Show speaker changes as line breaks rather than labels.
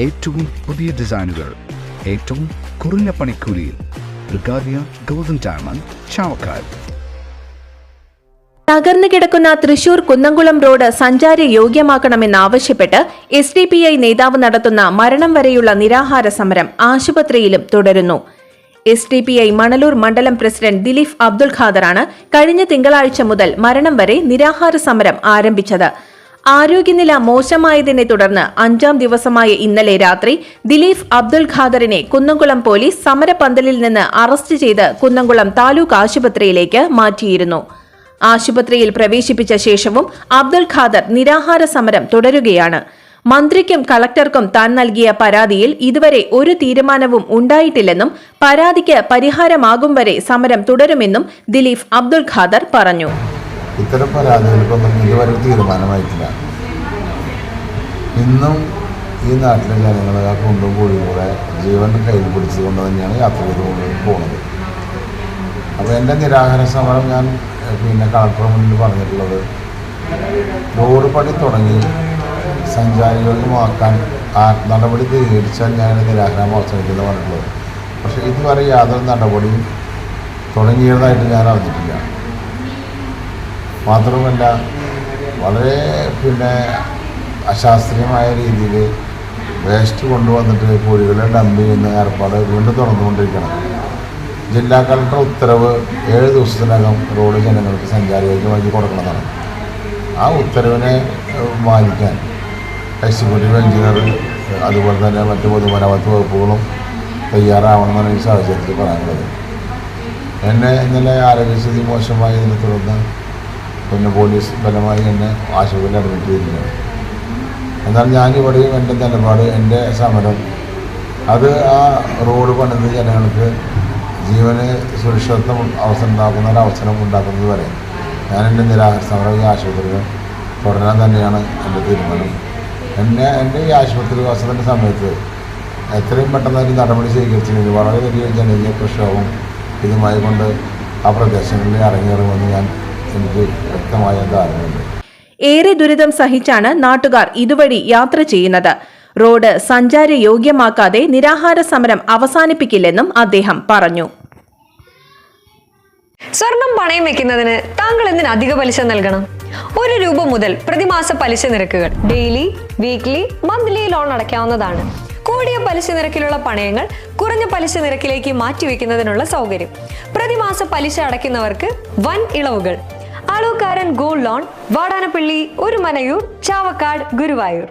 ഏറ്റവും പുതിയ ഡിസൈനുകൾ ഏറ്റവും കുറഞ്ഞ പണിക്കൂലിയിൽ ബ്രിഗാദിയ ഗോൾഡൻ ഡയമണ്ട് ചാവക്കാട്.
തകർന്നു കിടക്കുന്ന തൃശൂർ കുന്നംകുളം റോഡ് സഞ്ചാര യോഗ്യമാക്കണമെന്നാവശ്യപ്പെട്ട് SDPI നേതാവ് നടത്തുന്ന മരണം വരെയുള്ള നിരാഹാര സമരം ആശുപത്രിയിലും തുടരുന്നു. SDPI മണലൂർ മണ്ഡലം പ്രസിഡന്റ് ദിലീഫ് അബ്ദുൽ ഖാദറാണ് കഴിഞ്ഞ തിങ്കളാഴ്ച മുതൽ മരണം വരെ നിരാഹാര സമരം ആരംഭിച്ചത്. ആരോഗ്യനില മോശമായതിനെ തുടർന്ന് 5ാം ദിവസമായ ഇന്നലെ രാത്രി ദിലീഫ് അബ്ദുൽ ഖാദറിനെ കുന്നംകുളം പോലീസ് സമരപന്തലിൽ നിന്ന് അറസ്റ്റ് ചെയ്ത് കുന്നംകുളം താലൂക്ക് ആശുപത്രിയിലേക്ക് മാറ്റിയിരുന്നു. ആശുപത്രിയിൽ പ്രവേശിപ്പിച്ച ശേഷവും അബ്ദുൽ ഖാദർ നിരാഹാര സമരം തുടരുകയാണ്. മന്ത്രിക്കും കളക്ടർക്കും താൻ നൽകിയ പരാതിയിൽ ഇതുവരെ ഒരു തീരുമാനവും ഉണ്ടായിട്ടില്ലെന്നും പരാതിക്ക് പരിഹാരമാകും വരെ സമരം തുടരുമെന്നും ദിലീഫ് അബ്ദുൽ ഖാദർ പറഞ്ഞു.
ഇത്തരം പരാതികൾക്കൊന്നും ഇതുവരെ തീരുമാനമായിട്ടില്ല. ഇന്നും ഈ നാട്ടിലെ ജനങ്ങൾ ആ കുണ്ടും കൂടിയും കൂടെ ജീവൻ കയ്യിൽ പിടിച്ചുകൊണ്ട് തന്നെയാണ് യാത്ര ചെയ്ത് പോകുന്നത്. അപ്പോൾ എൻ്റെ നിരാഹാര സമരം ഞാൻ കളക്ടർ മുന്നിൽ പറഞ്ഞിട്ടുള്ളത്, റോഡ് പണി തുടങ്ങി സഞ്ചാരികൾക്കുമാക്കാൻ നടപടി സ്വീകരിച്ചാൽ ഞാൻ നിരാഹാരം അവസാനിക്കുന്നത് പറഞ്ഞിട്ടുള്ളത്. പക്ഷേ ഇതുവരെ യാതൊരു നടപടിയും തുടങ്ങിയതായിട്ട് ഞാൻ അറിഞ്ഞിട്ടില്ല. മാത്രമല്ല വളരെ അശാസ്ത്രീയമായ രീതിയിൽ വേസ്റ്റ് കൊണ്ടുവന്നിട്ട് കുഴികളെ ഡംപ് ചെയ്യുന്ന ഏർപ്പാട് വീണ്ടും തുറന്നുകൊണ്ടിരിക്കണം. ജില്ലാ കളക്ടർ ഉത്തരവ് 7 ദിവസത്തിനകം റോഡ് ജനങ്ങൾക്ക് സഞ്ചാരികൾക്ക് കൊടുക്കണമെന്നാണ്. ആ ഉത്തരവിനെ മാനിക്കാൻ എക്സിക്യൂട്ടീവ് എഞ്ചിനീയർ അതുപോലെ തന്നെ മറ്റ് പൊതുമരാമത്ത് വകുപ്പുകളും തയ്യാറാവണമെന്നാണ് ഈ സാഹചര്യത്തിൽ പറയാനുള്ളത്. എന്നെ ഇന്നലെ ആരോഗ്യസ്ഥിതി മോശമായതിനെ തുടർന്ന് പോലീസ് ബലമായി എന്നെ ആശുപത്രിയിൽ അഡ്മിറ്റ് ചെയ്തിരിക്കുകയാണ്. എന്നാൽ ഞാനിവിടെയും എൻ്റെ നിലപാട്, എൻ്റെ സമരം അത് ആ റോഡ് പണിത് ജനങ്ങൾക്ക് ജീവന് സുരക്ഷിതത്വം അവസരം ഉണ്ടാക്കുന്നത് വരെ ഞാൻ എൻ്റെ നിരാഹാര സമരം ഈ ആശുപത്രിയിൽ തുടരാൻ തന്നെയാണ് എൻ്റെ തീരുമാനം. എൻ്റെ ഈ ആശുപത്രി വാസത്തിൻ്റെ സമയത്ത് എത്രയും പെട്ടെന്ന് ഒരു നടപടി സ്വീകരിച്ചില്ലെങ്കിൽ വളരെ വലിയ ജനകീയ പ്രക്ഷോഭം ഇതുമായി കൊണ്ട് ആ പ്രദേശങ്ങളിൽ ഇറങ്ങിയിറങ്ങുമെന്ന് എനിക്ക് വ്യക്തമായ ധാരണയുണ്ട്.
ഏറെ ദുരിതം സഹിച്ചാണ് നാട്ടുകാർ ഇതുവഴി യാത്ര ചെയ്യുന്നത്. റോഡ് സഞ്ചാര യോഗ്യമാക്കാതെ നിരാഹാര സമരം അവസാനിപ്പിക്കില്ലെന്നും അദ്ദേഹം പറഞ്ഞു.
സ്വർണം പണയം വെക്കുന്നതിന് താങ്കൾ എന്തിന് അധിക പലിശ നൽകണം? 1 രൂപ മുതൽ പ്രതിമാസ പലിശ നിരക്കുകൾ ഡെയിലി, വീക്ക്ലി, മന്ത്ലി ലോൺ അടയ്ക്കാവുന്നതാണ്. കൂടിയ പലിശ നിരക്കിലുള്ള പണയങ്ങൾ കുറഞ്ഞ പലിശ നിരക്കിലേക്ക് മാറ്റിവെക്കുന്നതിനുള്ള സൗകര്യം. പ്രതിമാസ പലിശ അടയ്ക്കുന്നവർക്ക് വൻ ഇളവുകൾ. അളവുകാരൻ ഗോൾഡ് ലോൺ, വാടാനപ്പള്ളി, ഒരുമനയൂർ, ചാവക്കാട്, ഗുരുവായൂർ.